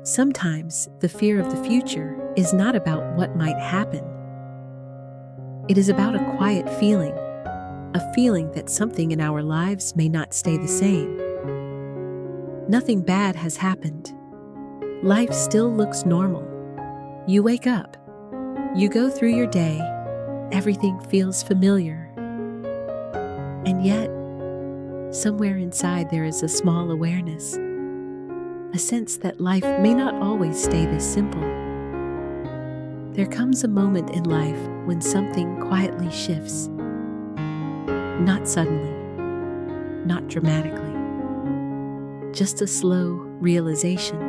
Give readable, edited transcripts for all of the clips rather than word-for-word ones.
Sometimes the fear of the future is not about what might happen. It is about a quiet feeling, a feeling that something in our lives may not stay the same. Nothing bad has happened. Life still looks normal. You wake up. You go through your day. Everything feels familiar. And yet, somewhere inside there is a small awareness, a sense that life may not always stay this simple. There comes a moment in life when something quietly shifts. Not suddenly, not dramatically. Just a slow realization.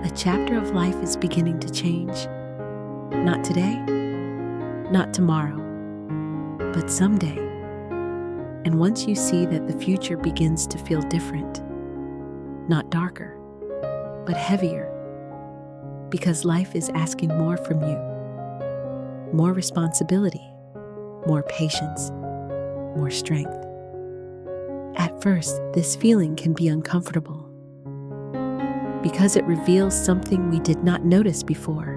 A chapter of life is beginning to change. Not today, not tomorrow, but someday. And once you see that the future begins to feel different, not darker, but heavier, because life is asking more from you. More responsibility, more patience, more strength. At first, this feeling can be uncomfortable because it reveals something we did not notice before,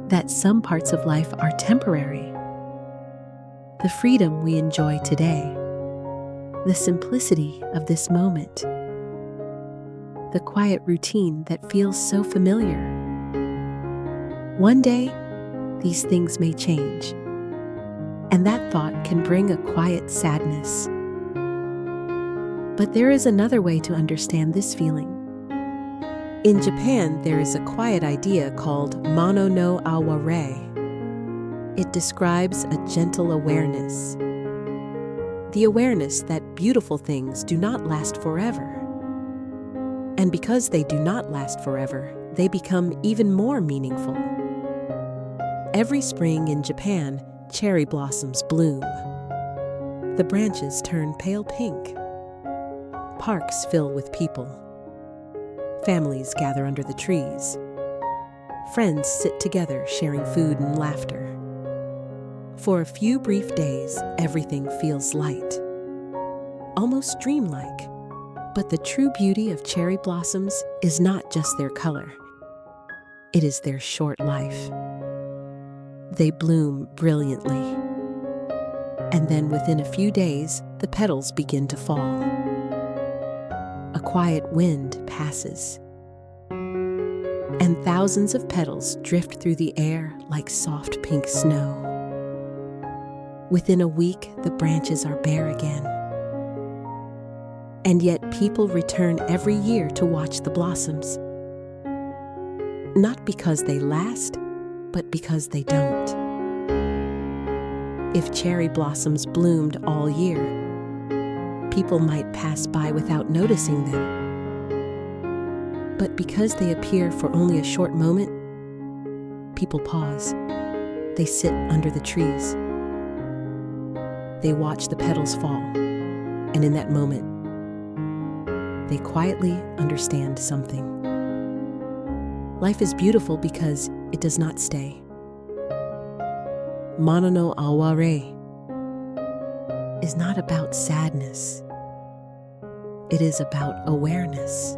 that some parts of life are temporary. The freedom we enjoy today, the simplicity of this moment, the quiet routine that feels so familiar. One day, these things may change, and that thought can bring a quiet sadness. But there is another way to understand this feeling. In Japan, there is a quiet idea called mono no aware. It describes a gentle awareness. The awareness that beautiful things do not last forever. And because they do not last forever, they become even more meaningful. Every spring in Japan, cherry blossoms bloom. The branches turn pale pink. Parks fill with people. Families gather under the trees. Friends sit together sharing food and laughter. For a few brief days, everything feels light, almost dreamlike. But the true beauty of cherry blossoms is not just their color. It is their short life. They bloom brilliantly. And then within a few days, the petals begin to fall. A quiet wind passes, and thousands of petals drift through the air like soft pink snow. Within a week, the branches are bare again. And yet people return every year to watch the blossoms. Not because they last, but because they don't. If cherry blossoms bloomed all year, people might pass by without noticing them. But because they appear for only a short moment, people pause. They sit under the trees. They watch the petals fall, and in that moment, they quietly understand something. Life is beautiful because it does not stay. Mono no aware is not about sadness. It is about awareness.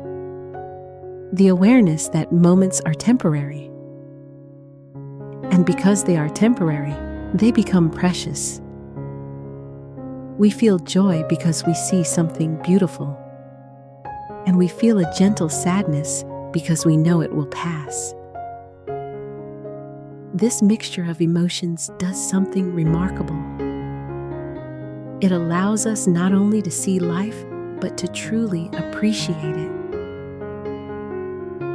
The awareness that moments are temporary. And because they are temporary, they become precious. We feel joy because we see something beautiful. And we feel a gentle sadness because we know it will pass. This mixture of emotions does something remarkable. It allows us not only to see life, but to truly appreciate it.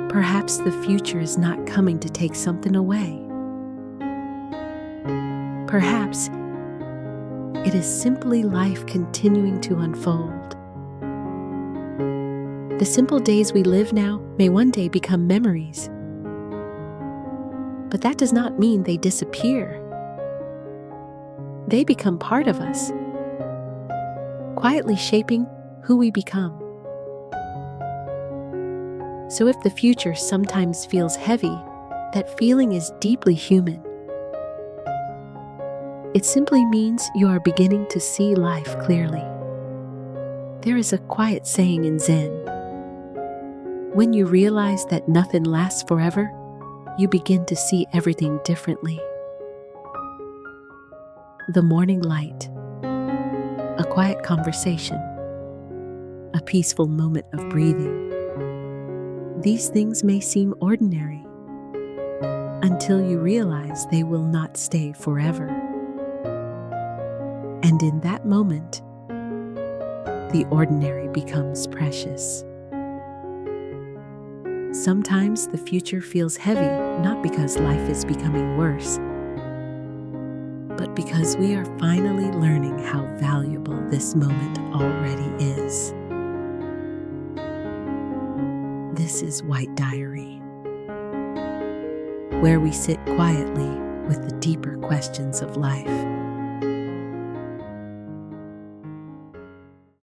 Perhaps the future is not coming to take something away. Perhaps it is simply life continuing to unfold. The simple days we live now may one day become memories. But that does not mean they disappear. They become part of us, quietly shaping who we become. So if the future sometimes feels heavy, that feeling is deeply human. It simply means you are beginning to see life clearly. There is a quiet saying in Zen: When you realize that nothing lasts forever, you begin to see everything differently. The morning light, a quiet conversation, a peaceful moment of breathing. These things may seem ordinary until you realize they will not stay forever. And in that moment, the ordinary becomes precious. Sometimes the future feels heavy, not because life is becoming worse, but because we are finally learning how valuable this moment already is. This is White Diary, where we sit quietly with the deeper questions of life.